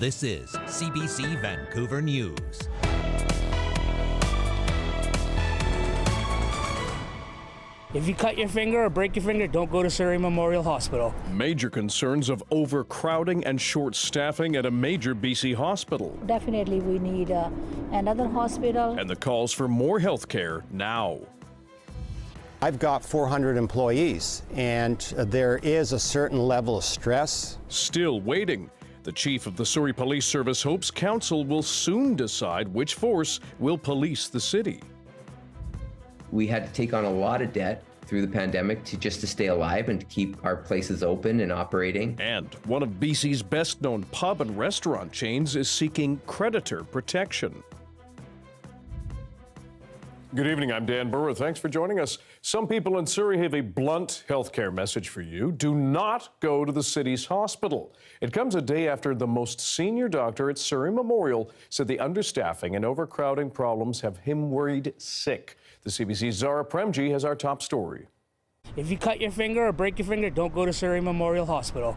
This is CBC Vancouver News. If you cut your finger or break your finger, don't go to Surrey Memorial Hospital. Major concerns of overcrowding and short staffing at a major BC hospital. Definitely we need another hospital. And the calls for more health care now. I've got 400 employees, and there is a certain level of stress. Still waiting. The chief of the Surrey Police Service hopes council will soon decide which force will police the city. We had to take on a lot of debt through the pandemic to stay alive and to keep our places open and operating. And one of BC's best-known pub and restaurant chains is seeking creditor protection. Good evening, I'm Dan Burritt. Thanks for joining us. Some people in Surrey have a blunt healthcare message for you. Do not go to the city's hospital. It comes a day after the most senior doctor at Surrey Memorial said the understaffing and overcrowding problems have him worried sick. The CBC's Zara Premji has our top story. If you cut your finger or break your finger, don't go to Surrey Memorial Hospital.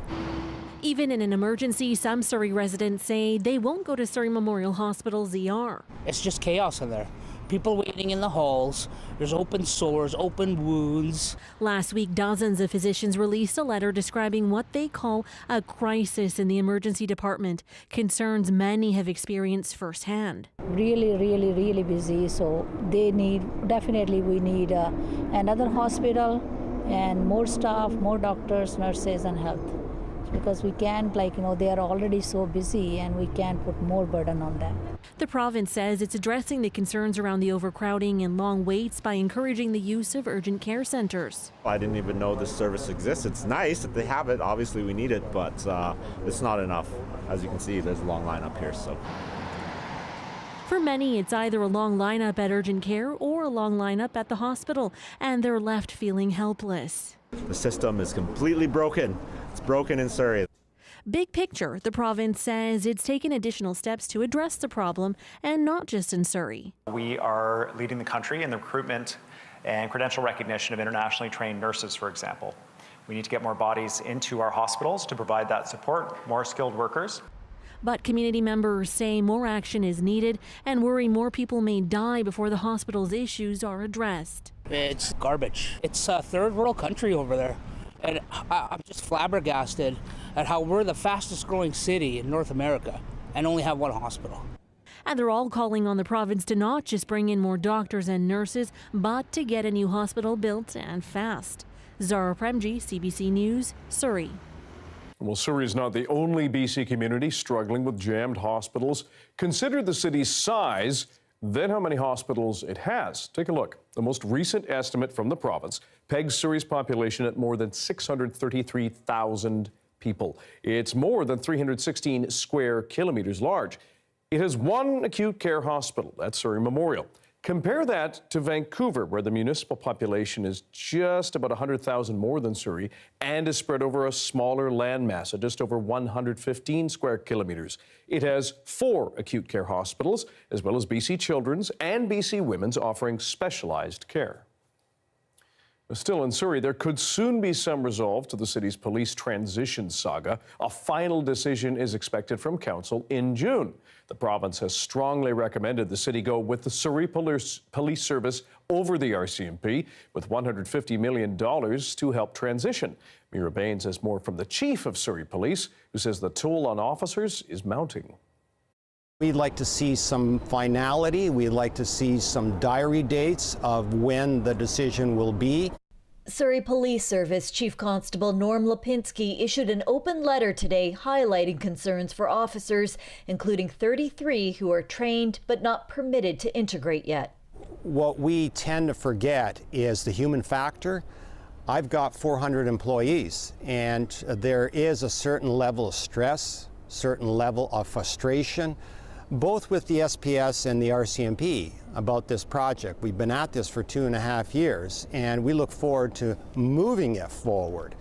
Even in an emergency, some Surrey residents say they won't go to Surrey Memorial Hospital's ER. It's just chaos in there. People waiting in the halls, there's open sores, open wounds. Last week, dozens of physicians released a letter describing what they call a crisis in the emergency department, concerns many have experienced firsthand. Really busy, so we need another hospital and more staff, more doctors, nurses and health. Because we can't, they are already so busy and we can't put more burden on them. The province says it's addressing the concerns around the overcrowding and long waits by encouraging the use of urgent care centres. I didn't even know this service exists. It's nice that they have it. Obviously we need it, but it's not enough. As you can see, there's a long line up here. So. For many, it's either a long lineup at urgent care or a long lineup at the hospital, and they're left feeling helpless. The system is completely broken. It's broken in Surrey. Big picture, the province says it's taken additional steps to address the problem, and not just in Surrey. We are leading the country in the recruitment and credential recognition of internationally trained nurses, for example. We need to get more bodies into our hospitals to provide that support, more skilled workers. But community members say more action is needed and worry more people may die before the hospital's issues are addressed. It's garbage. It's a third world country over there. And I'm just flabbergasted at how we're the fastest growing city in North America and only have one hospital. And they're all calling on the province to not just bring in more doctors and nurses, but to get a new hospital built and fast. Zara Premji, CBC News, Surrey. Well, Surrey is not the only BC community struggling with jammed hospitals. Consider the city's size, then how many hospitals it has. Take a look. The most recent estimate from the province pegs Surrey's population at more than 633,000 people. It's more than 316 square kilometers large. It has one acute care hospital, that's Surrey Memorial. Compare that to Vancouver, where the municipal population is just about 100,000 more than Surrey and is spread over a smaller landmass of just over 115 square kilometers. It has 4 acute care hospitals, as well as BC Children's and BC Women's offering specialized care. Still in Surrey, there could soon be some resolve to the city's police transition saga. A final decision is expected from council in June. The province has strongly recommended the city go with the Surrey Police Service over the RCMP, with $150 million to help transition. Mira Baines has more from the chief of Surrey Police, who says the toll on officers is mounting. We'd like to see some finality. We'd like to see some diary dates of when the decision will be. Surrey Police Service Chief Constable Norm Lipinski issued an open letter today highlighting concerns for officers, including 33 who are trained but not permitted to integrate yet. What we tend to forget is the human factor. I've got 400 employees, and there is a certain level of stress, certain level of frustration, both with the SPS and the RCMP about this project. We've been at this for 2.5 years, and we look forward to moving it forward.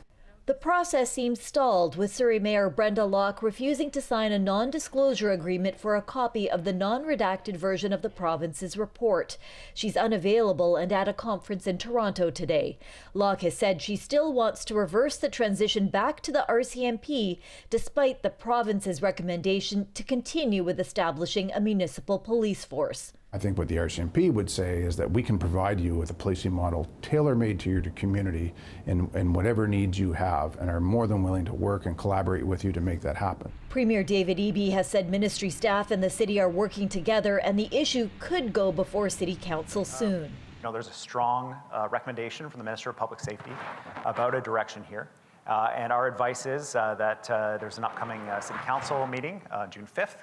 The process seems stalled, with Surrey Mayor Brenda Locke refusing to sign a non-disclosure agreement for a copy of the non-redacted version of the province's report. She's unavailable and at a conference in Toronto today. Locke has said she still wants to reverse the transition back to the RCMP, despite the province's recommendation to continue with establishing a municipal police force. I think what the RCMP would say is that we can provide you with a policing model tailor-made to your community and whatever needs you have, and are more than willing to work and collaborate with you to make that happen. Premier David Eby has said ministry staff and the city are working together, and the issue could go before City Council soon. There's a strong recommendation from the Minister of Public Safety about a direction here. And our advice is that there's an upcoming City Council meeting June 5th.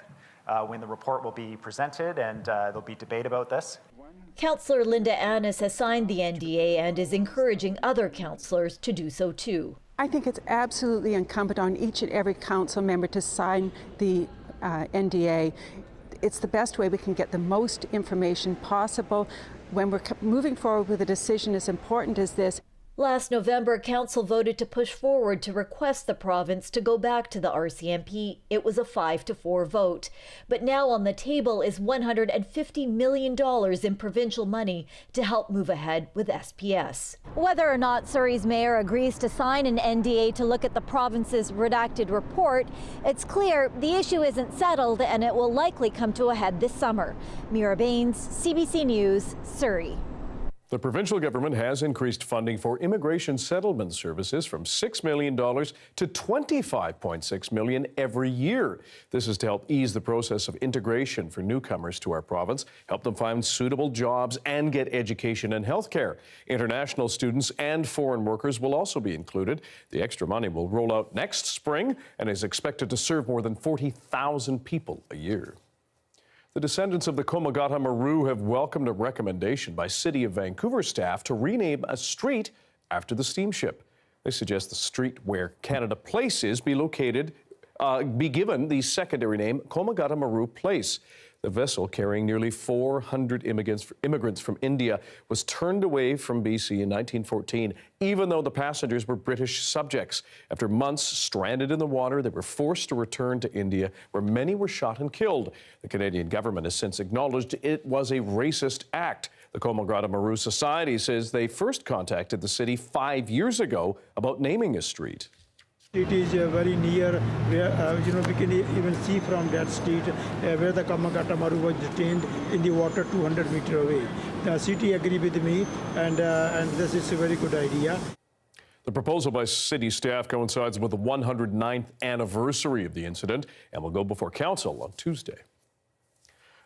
When the report will be presented, and there'll be debate about this. Councillor Linda Annis has signed the NDA and is encouraging other councillors to do so too. I think it's absolutely incumbent on each and every council member to sign the NDA. It's the best way we can get the most information possible when we're moving forward with a decision as important as this. Last November, Council voted to push forward to request the province to go back to the RCMP. It was a 5-4 vote. But now on the table is $150 million in provincial money to help move ahead with SPS. Whether or not Surrey's mayor agrees to sign an NDA to look at the province's redacted report, it's clear the issue isn't settled and it will likely come to a head this summer. Mira Baines, CBC News, Surrey. The provincial government has increased funding for immigration settlement services from $6 million to $25.6 million every year. This is to help ease the process of integration for newcomers to our province, help them find suitable jobs and get education and health care. International students and foreign workers will also be included. The extra money will roll out next spring and is expected to serve more than 40,000 people a year. The descendants of the Komagata Maru have welcomed a recommendation by City of Vancouver staff to rename a street after the steamship. They suggest the street where Canada Place is be given the secondary name Komagata Maru Place. The vessel, carrying nearly 400 immigrants from India, was turned away from BC in 1914, even though the passengers were British subjects. After months stranded in the water, they were forced to return to India, where many were shot and killed. The Canadian government has since acknowledged it was a racist act. The Komagata Maru Society says they first contacted the city 5 years ago about naming a street. It is very near where, we can even see from that street where the Komagata Maru was detained in the water 200 meters away. The city agreed with me, and this is a very good idea. The proposal by city staff coincides with the 109th anniversary of the incident and will go before council on Tuesday.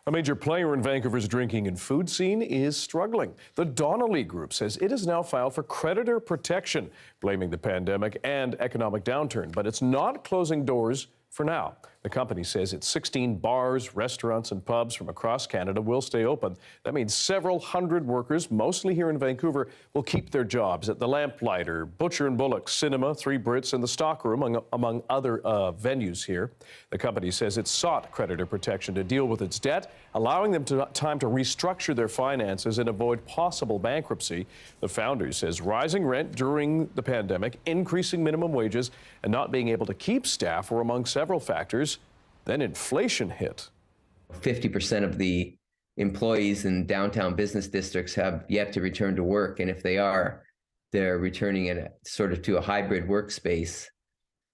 A major player in Vancouver's drinking and food scene is struggling. The Donnelly Group says it has now filed for creditor protection, blaming the pandemic and economic downturn, but it's not closing doors for now. The company says its 16 bars, restaurants, and pubs from across Canada will stay open. That means several hundred workers, mostly here in Vancouver, will keep their jobs at the Lamplighter, Butcher and Bullock, Cinema, Three Brits, and the Stockroom, among other venues here. The company says it sought creditor protection to deal with its debt, allowing them time to restructure their finances and avoid possible bankruptcy. The founder says rising rent during the pandemic, increasing minimum wages, and not being able to keep staff were among several factors. Then inflation hit. 50% of the employees in downtown business districts have yet to return to work. And if they are, they're returning in to a hybrid workspace.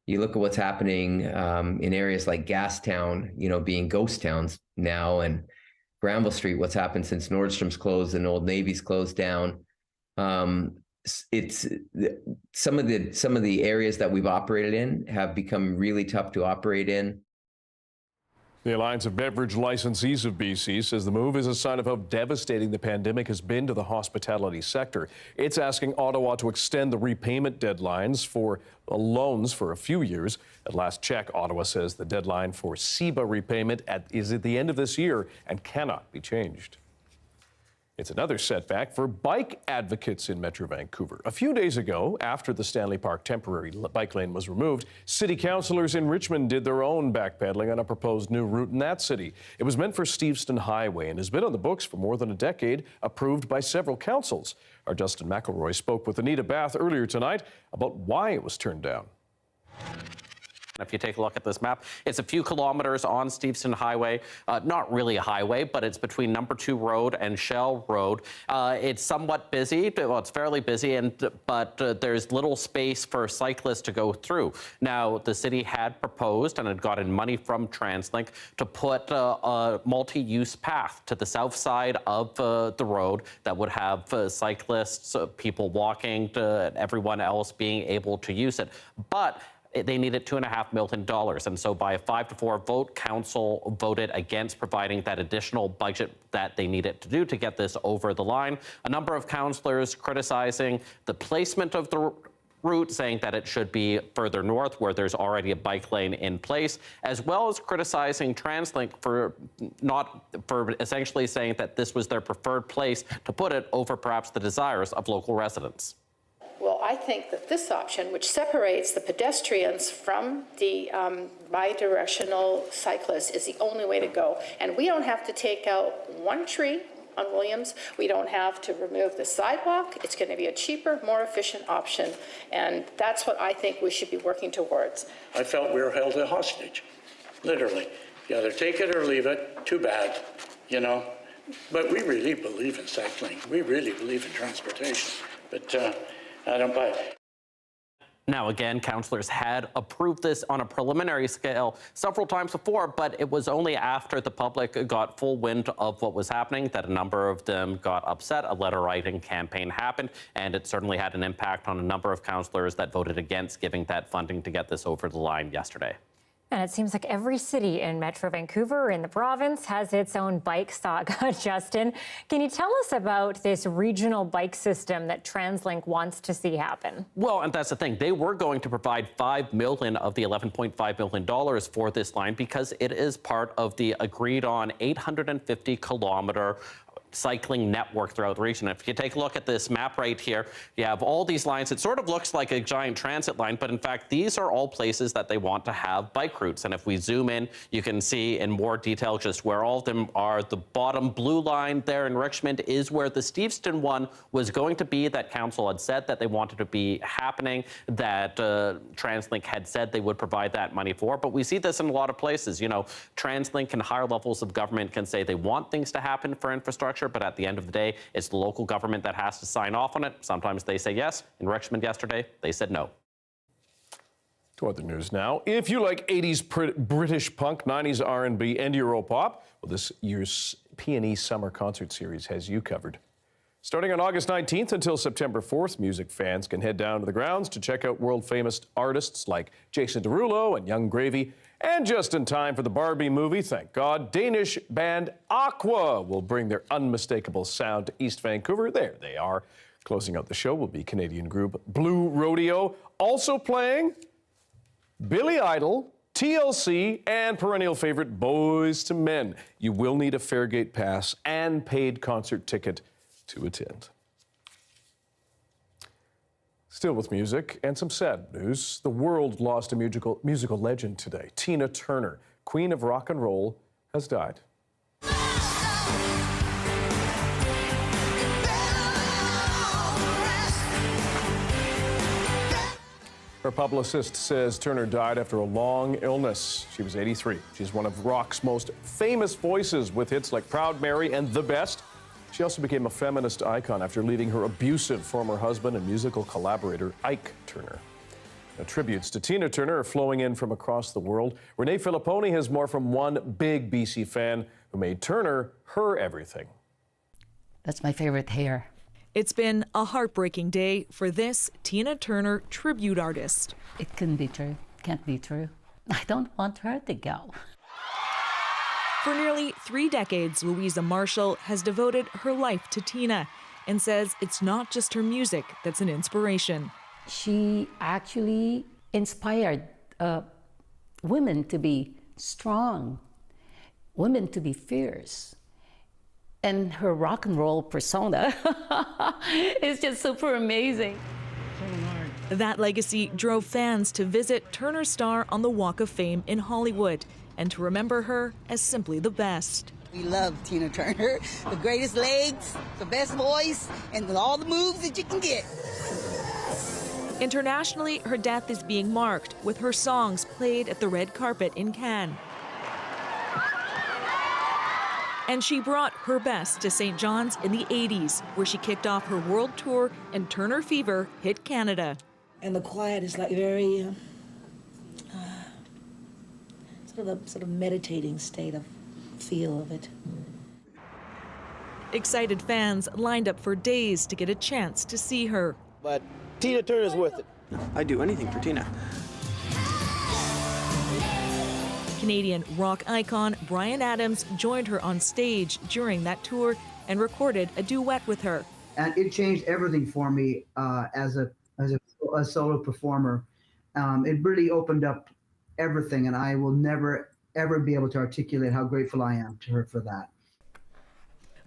You look at what's happening in areas like Gastown, being ghost towns now, and Granville Street, what's happened since Nordstrom's closed and Old Navy's closed down. It's some of the areas that we've operated in have become really tough to operate in. The Alliance of Beverage Licensees of BC says the move is a sign of how devastating the pandemic has been to the hospitality sector. It's asking Ottawa to extend the repayment deadlines for loans for a few years. At last check, Ottawa says the deadline for CBA repayment is at the end of this year and cannot be changed. It's another setback for bike advocates in Metro Vancouver. A few days ago, after the Stanley Park temporary bike lane was removed, city councillors in Richmond did their own backpedaling on a proposed new route in that city. It was meant for Steveston Highway and has been on the books for more than a decade, approved by several councils. Our Justin McElroy spoke with Anita Bath earlier tonight about why it was turned down. If you take a look at this map, it's a few kilometers on Steveston Highway. Not really a highway, but it's between Number 2 Road and Shell Road. It's somewhat busy. Well, it's fairly busy, but there's little space for cyclists to go through. Now, the city had proposed and had gotten money from TransLink to put a multi-use path to the south side of the road that would have cyclists, people walking, everyone else being able to use it. But they needed $2.5 million. And so by a 5-4 vote, council voted against providing that additional budget that they needed to do to get this over the line. A number of councillors criticizing the placement of the route, saying that it should be further north where there's already a bike lane in place, as well as criticizing TransLink for essentially saying that this was their preferred place to put it over perhaps the desires of local residents. Well, I think that this option, which separates the pedestrians from the bi-directional cyclists, is the only way to go. And we don't have to take out one tree on Williams. We don't have to remove the sidewalk. It's going to be a cheaper, more efficient option. And that's what I think we should be working towards. I felt we were held hostage, literally. You either take it or leave it. Too bad, you know. But we really believe in cycling. We really believe in transportation. But I don't buy it. Now, again, councillors had approved this on a preliminary scale several times before, but it was only after the public got full wind of what was happening that a number of them got upset. A letter-writing campaign happened, and it certainly had an impact on a number of councillors that voted against giving that funding to get this over the line yesterday. And it seems like every city in Metro Vancouver in the province has its own bike saga. Justin, can you tell us about this regional bike system that TransLink wants to see happen? Well, and that's the thing. They were going to provide $5 million of the $11.5 million for this line because it is part of the agreed-on 850-kilometer cycling network throughout the region. If you take a look at this map right here, you have all these lines. It sort of looks like a giant transit line, but in fact, these are all places that they want to have bike routes. And if we zoom in, you can see in more detail just where all of them are. The bottom blue line there in Richmond is where the Steveston one was going to be, that council had said that they wanted to be happening, that TransLink had said they would provide that money for. But we see this in a lot of places. You know, TransLink and higher levels of government can say they want things to happen for infrastructure, but at the end of the day, it's the local government that has to sign off on it. Sometimes they say yes. In Richmond yesterday, they said no. To other news now. If you like 80s British punk, 90s R&B, and Europop, well, this year's P&E Summer Concert Series has you covered. Starting on August 19th until September 4th, music fans can head down to the grounds to check out world-famous artists like Jason Derulo and Young Gravy. And just in time for the Barbie movie, thank God, Danish band Aqua will bring their unmistakable sound to East Vancouver. There they are. Closing out the show will be Canadian group Blue Rodeo. Also playing Billy Idol, TLC, and perennial favorite Boys to Men. You will need a Fairgate pass and paid concert ticket to attend. Still with music and some sad news, the world lost a musical legend today. Tina Turner, queen of rock and roll, has died. Her publicist says Turner died after a long illness. She was 83. She's one of rock's most famous voices with hits like Proud Mary and The Best. She also became a feminist icon after leaving her abusive former husband and musical collaborator, Ike Turner. Now, tributes to Tina Turner are flowing in from across the world. Renee Filipponi has more from one big BC fan who made Turner her everything. That's my favorite hair. It's been a heartbreaking day for this Tina Turner tribute artist. It couldn't be true. Can't be true. I don't want her to go. For nearly 3 decades, Louisa Marshall has devoted her life to Tina and says it's not just her music that's an inspiration. She actually inspired women to be strong, women to be fierce. And her rock and roll persona is just super amazing. That legacy drove fans to visit Turner's star on the Walk of Fame in Hollywood and to remember her as simply the best. We love Tina Turner, the greatest legs, the best voice, and all the moves that you can get. Internationally, her death is being marked with her songs played at the red carpet in Cannes. And she brought her best to St. John's in the 80s, where she kicked off her world tour and Turner Fever hit Canada. And the quiet is like very sort of meditating state of feel of it. Excited fans lined up for days to get a chance to see her. But Tina Turner's worth it. I'd do anything for Tina. Canadian rock icon Bryan Adams joined her on stage during that tour and recorded a duet with her. And it changed everything for me as a solo performer. It really opened up everything, and I will never, ever be able to articulate how grateful I am to her for that.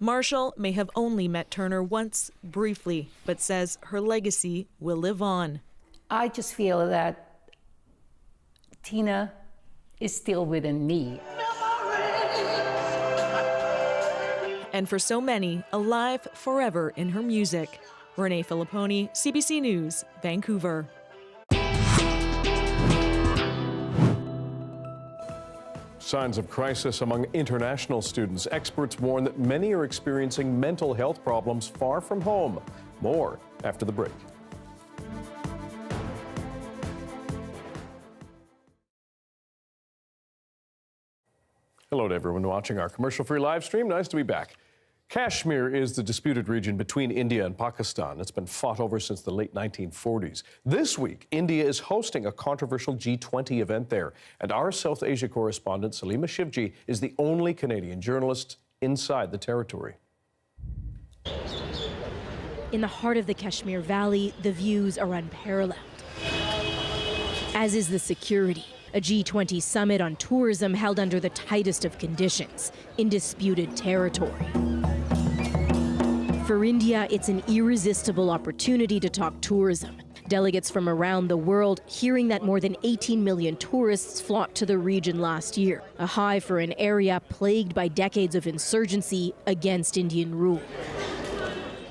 Marshall may have only met Turner once, briefly, but says her legacy will live on. I just feel that Tina is still within me. And for so many, alive forever in her music. Renee Filipponi, CBC News, Vancouver. Signs of crisis among international students. Experts warn that many are experiencing mental health problems far from home. More after the break. Hello to everyone watching our commercial-free live stream. Nice to be back. Kashmir is the disputed region between India and Pakistan. It's been fought over since the late 1940s. This week, India is hosting a controversial G20 event there. And our South Asia correspondent, Salima Shivji, is the only Canadian journalist inside the territory. In the heart of the Kashmir Valley, the views are unparalleled, as is the security. A G20 summit on tourism held under the tightest of conditions, in disputed territory. For India, it's an irresistible opportunity to talk tourism. Delegates from around the world hearing that more than 18 million tourists flocked to the region last year, a high for an area plagued by decades of insurgency against Indian rule.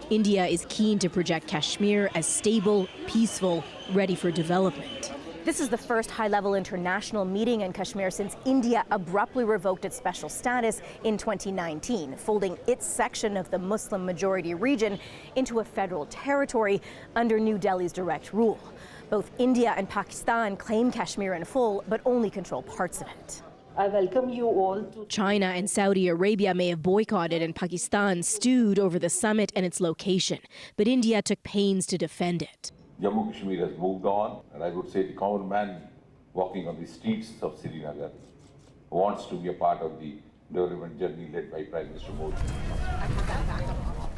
India is keen to project Kashmir as stable, peaceful, ready for development. This is the first high-level international meeting in Kashmir since India abruptly revoked its special status in 2019, folding its section of the Muslim-majority region into a federal territory under New Delhi's direct rule. Both India and Pakistan claim Kashmir in full, but only control parts of it. I welcome you all to China and Saudi Arabia may have boycotted and Pakistan stewed over the summit and its location, but India took pains to defend it. Jammu Kashmir has moved on, and I would say the common man walking on the streets of Srinagar wants to be a part of the development journey led by Prime Minister Modi.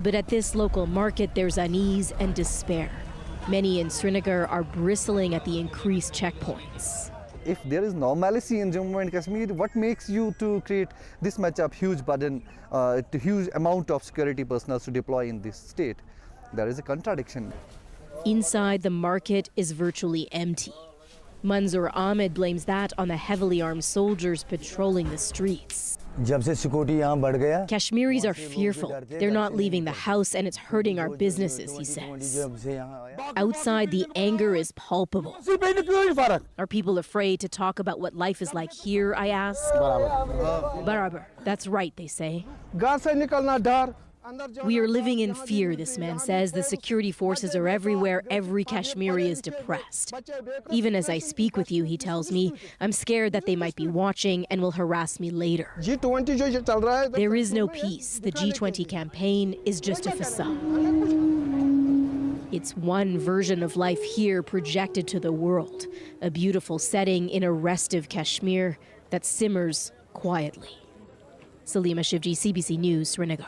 But at this local market, there's unease and despair. Many in Srinagar are bristling at the increased checkpoints. If there is normalcy in Jammu and Kashmir, what makes you to create this much of huge burden, huge amount of security personnel to deploy in this state? There is a contradiction. Inside, the market is virtually empty. Manzoor Ahmed blames that on the heavily armed soldiers patrolling the streets. Kashmiris are fearful. They're not leaving the house and it's hurting our businesses, he says. Outside, the anger is palpable. Are people afraid to talk about what life is like here, I ask? Barabar. That's right, they say. We are living in fear, this man says. The security forces are everywhere. Every Kashmiri is depressed. Even as I speak with you, he tells me, I'm scared that they might be watching and will harass me later. There is no peace. The G20 campaign is just a facade. It's one version of life here projected to the world. A beautiful setting in a restive Kashmir that simmers quietly. Salima Shivji, CBC News, Srinagar.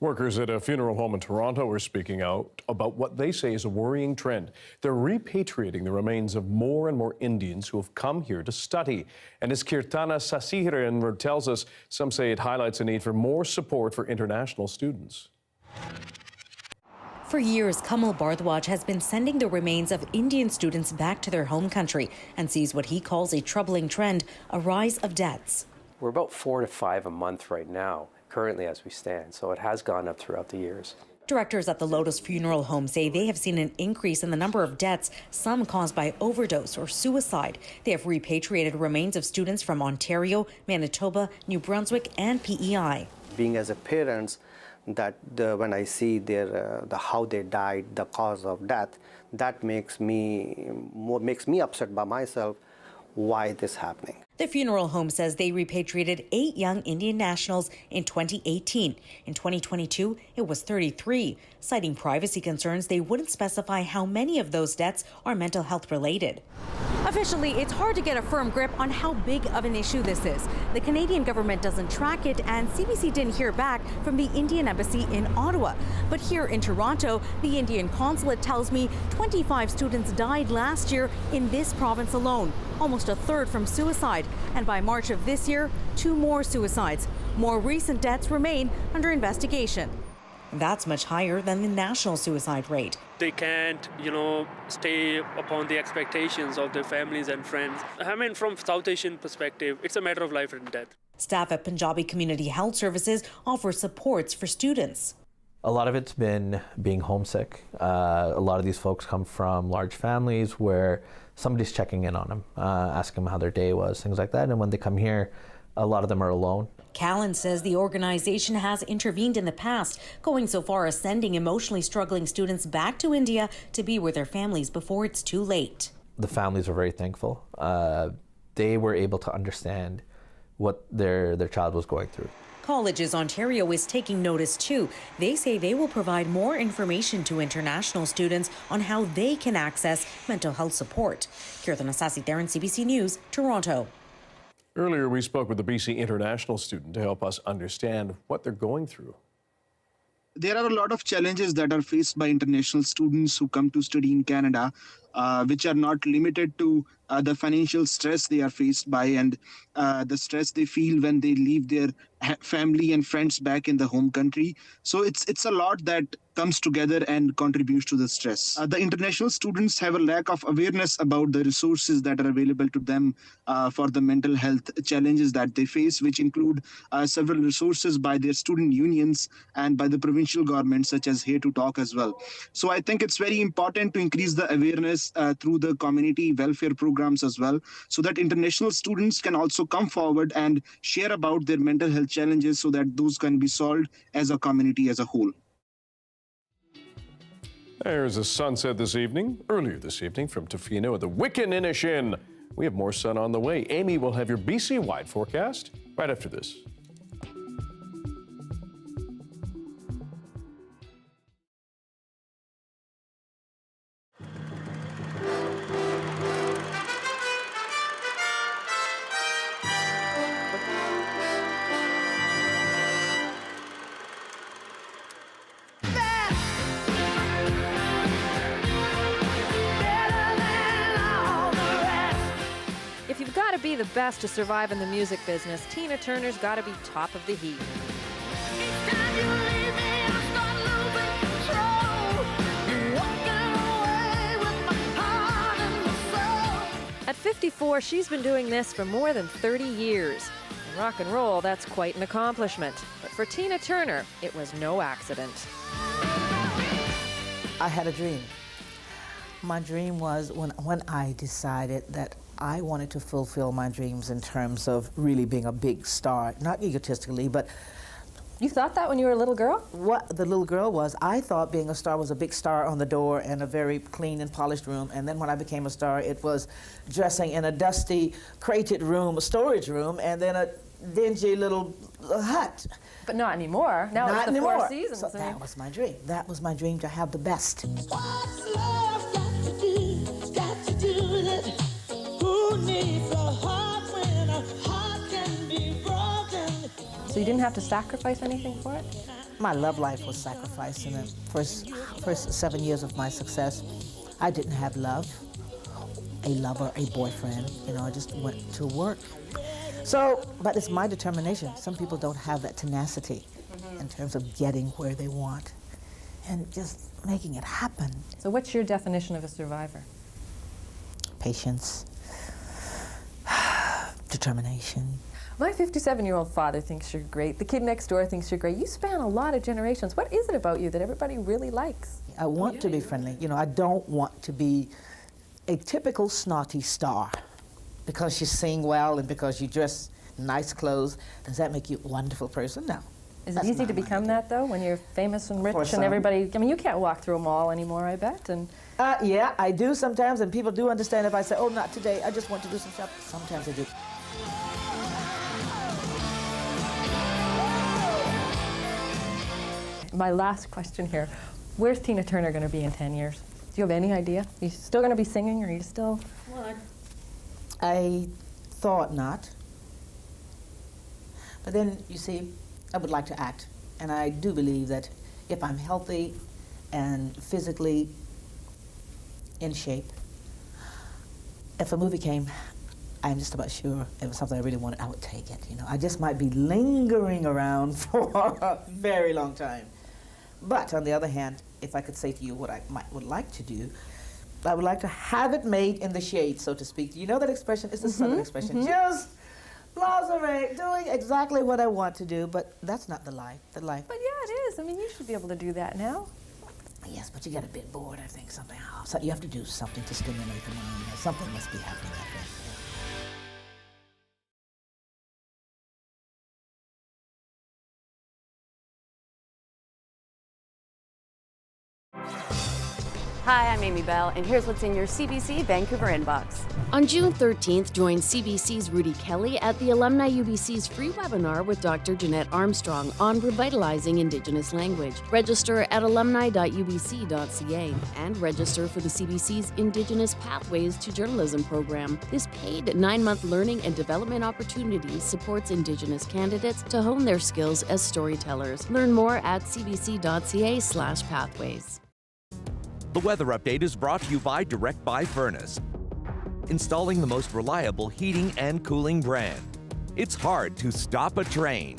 Workers at a funeral home in Toronto are speaking out about what they say is a worrying trend. They're repatriating the remains of more and more Indians who have come here to study. And as Kirtana Sasihiran tells us, some say it highlights a need for more support for international students. For years, Kamal Bardwaj has been sending the remains of Indian students back to their home country and sees what he calls a troubling trend, a rise of deaths. We're about 4 to 5 a month right now, currently as we stand, so it has gone up throughout the years. Directors at the Lotus Funeral Home say they have seen an increase in the number of deaths, some caused by overdose or suicide. They have repatriated remains of students from Ontario, Manitoba, New Brunswick, and PEI. Being as a parent, when I see how they died, the cause of death, that makes me upset by myself. Why this happening? The funeral home says they repatriated 8 young Indian nationals in 2018. In 2022, it was 33. Citing privacy concerns, they wouldn't specify how many of those deaths are mental health related. Officially, it's hard to get a firm grip on how big of an issue this is. The Canadian government doesn't track it, and CBC didn't hear back from the Indian Embassy in Ottawa. But here in Toronto, the Indian consulate tells me 25 students died last year in this province alone, almost a third from suicide. And by March of this year, 2 more suicides. More recent deaths remain under investigation. That's much higher than the national suicide rate. They can't, stay upon the expectations of their families and friends. I mean, from South Asian perspective, it's a matter of life and death. Staff at Punjabi Community Health Services offer supports for students. A lot of it's been being homesick. A lot of these folks come from large families where somebody's checking in on them, asking them how their day was, things like that. And when they come here, a lot of them are alone. Callan says the organization has intervened in the past, going so far as sending emotionally struggling students back to India to be with their families before it's too late. The families are very thankful. They were able to understand what their child was going through. Colleges Ontario is taking notice too. They say they will provide more information to international students on how they can access mental health support. Kirtana Sasihiran, CBC News, Toronto. Earlier, we spoke with a BC international student to help us understand what they're going through. There are a lot of challenges that are faced by international students who come to study in Canada, which are not limited to the financial stress they are faced by and the stress they feel when they leave their family and friends back in the home country. So it's a lot that comes together and contributes to the stress. The international students have a lack of awareness about the resources that are available to them for the mental health challenges that they face, which include several resources by their student unions and by the provincial government, such as Here to Talk as well. So I think it's very important to increase the awareness through the community welfare programs as well, so that international students can also come forward and share about their mental health challenges so that those can be solved as a community as a whole. There's a sunset earlier this evening from Tofino at the Wiccan. We have more sun on the way. Amy will have your BC-wide forecast right after this. If you've got to be the best to survive in the music business, Tina Turner's got to be top of the heap. At 54, she's been doing this for more than 30 years. In rock and roll, that's quite an accomplishment. But for Tina Turner, it was no accident. I had a dream. My dream was when I decided that I wanted to fulfill my dreams in terms of really being a big star, not egotistically, but... You thought that when you were a little girl? What the little girl was, I thought being a star was a big star on the door and a very clean and polished room. And then when I became a star, it was dressing in a dusty, crated room, a storage room, and then a dingy little hut. But not anymore. Now Not it's the anymore. Four Seasons. So that was my dream. That was my dream, to have the best. So you didn't have to sacrifice anything for it? My love life was sacrificed in the first 7 years of my success. I didn't have love, a lover, a boyfriend. You know, I just went to work. So, but it's my determination. Some people don't have that tenacity in terms of getting where they want and just making it happen. So what's your definition of a survivor? Patience, determination. My 57-year-old father thinks you're great. The kid next door thinks you're great. You span a lot of generations. What is it about you that everybody really likes? I want to be friendly. You know, I don't want to be a typical snotty star. Because you sing well and because you dress nice clothes, does that make you a wonderful person? No. Is it easy to become that, though, when you're famous and rich and everybody... I mean, you can't walk through a mall anymore, I bet. And yeah, I do sometimes, and people do understand if I say, oh, not today, I just want to do some shopping. Sometimes I do. My last question here, where's Tina Turner going to be in 10 years? Do you have any idea? Are you still going to be singing, or are you still... I thought not. But then, you see, I would like to act. And I do believe that if I'm healthy and physically in shape, if a movie came, I'm just about sure if it was something I really wanted, I would take it. You know, I just might be lingering around for a very long time. But on the other hand, if I could say to you what I would like to do, I would like to have it made in the shade, so to speak. You know that expression? It's a Southern expression. Just blasé, doing exactly what I want to do, but that's not the life. But yeah, it is. I mean, you should be able to do that now. Yes, but you get a bit bored, I think, somehow. So you have to do something to stimulate the mind. Something must be happening, I think. Hi, I'm Amy Bell, and here's what's in your CBC Vancouver inbox. On June 13th, join CBC's Rudy Kelly at the Alumni UBC's free webinar with Dr. Jeanette Armstrong on revitalizing Indigenous language. Register at alumni.ubc.ca and register for the CBC's Indigenous Pathways to Journalism program. This paid 9-month learning and development opportunity supports Indigenous candidates to hone their skills as storytellers. Learn more at cbc.ca/pathways. The weather update is brought to you by Direct Buy Furnace, installing the most reliable heating and cooling brand. It's hard to stop a train.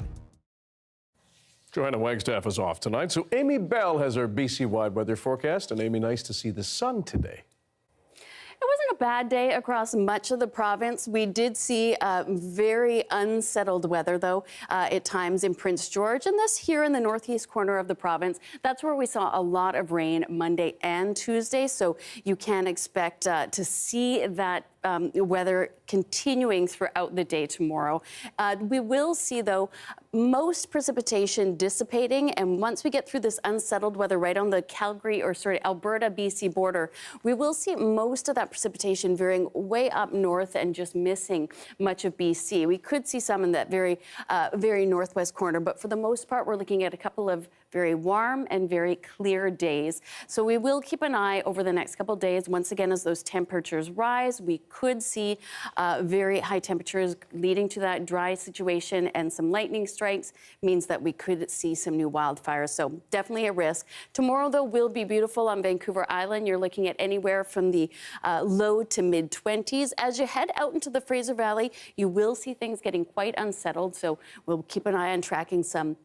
Joanna Wagstaff is off tonight, so Amy Bell has our BC-wide weather forecast. And Amy, nice to see the sun today. It wasn't a bad day across much of the province. We did see very unsettled weather, though, at times in Prince George. And this here in the northeast corner of the province, that's where we saw a lot of rain Monday and Tuesday. So you can expect to see that weather continuing throughout the day tomorrow. We will see, though, most precipitation dissipating, and once we get through this unsettled weather right on the Alberta BC border, we will see most of that precipitation veering way up north and just missing much of BC. We could see some in that very northwest corner, but for the most part, we're looking at a couple of very warm and very clear days. So we will keep an eye over the next couple of days. Once again, as those temperatures rise, we could see very high temperatures leading to that dry situation, and some lightning strikes means that we could see some new wildfires. So definitely a risk. Tomorrow, though, will be beautiful on Vancouver Island. You're looking at anywhere from the low to mid-20s. As you head out into the Fraser Valley, you will see things getting quite unsettled. So we'll keep an eye on tracking some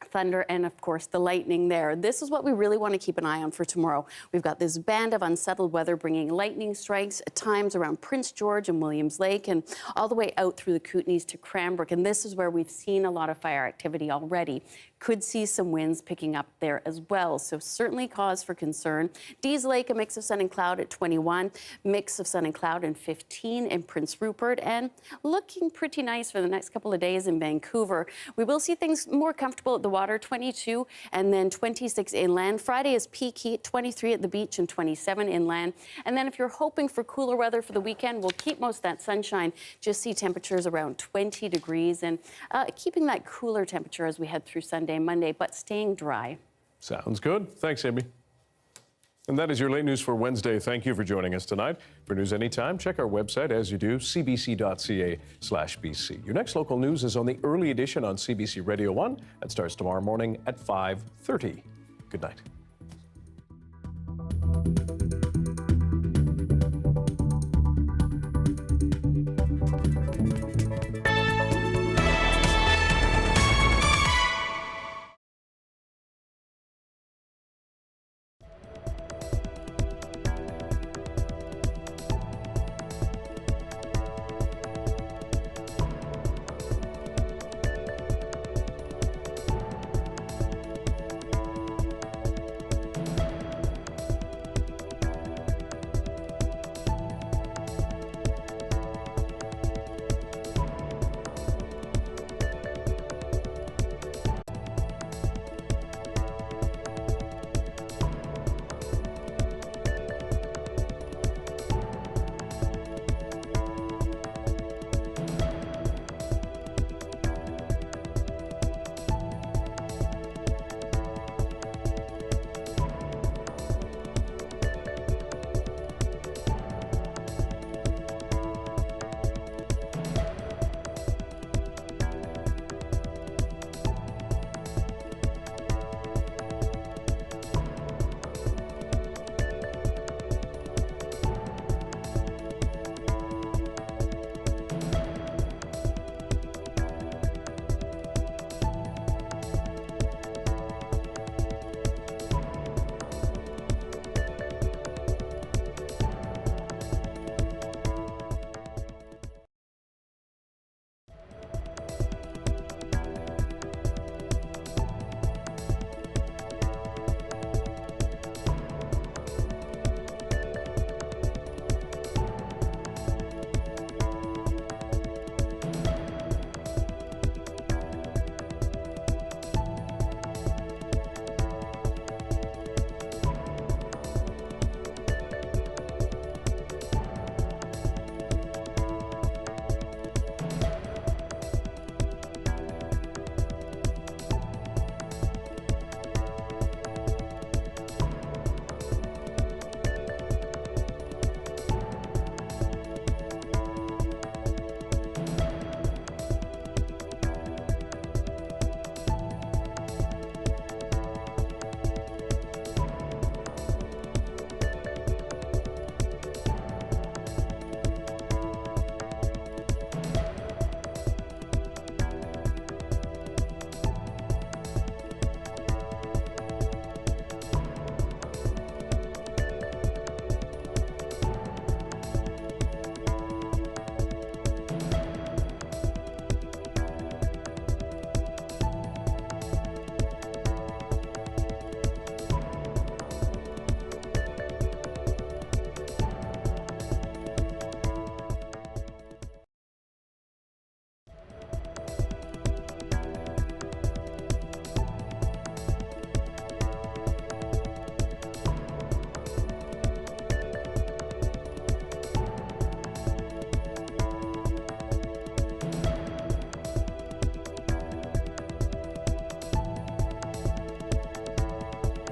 thunder and, of course, the lightning there. This is what we really want to keep an eye on for tomorrow. We've got this band of unsettled weather bringing lightning strikes at times around Prince George and Williams Lake and all the way out through the Kootenays to Cranbrook. And this is where we've seen a lot of fire activity already. Could see some winds picking up there as well. So certainly cause for concern. Dease Lake, a mix of sun and cloud at 21, mix of sun and cloud and 15 in Prince Rupert, and looking pretty nice for the next couple of days in Vancouver. We will see things more comfortable at the water, 22 and then 26 inland. Friday is peak heat, 23 at the beach and 27 inland. And then if you're hoping for cooler weather for the weekend, we'll keep most of that sunshine. Just see temperatures around 20 degrees and keeping that cooler temperature as we head through Sunday, Monday, but staying dry. Sounds good. Thanks, Amy. And that is your late news for Wednesday. Thank you for joining us tonight. For news anytime, check our website as you do, cbc.ca/BC. Your next local news is on the early edition on CBC Radio 1. That starts tomorrow morning at 5:30. Good night.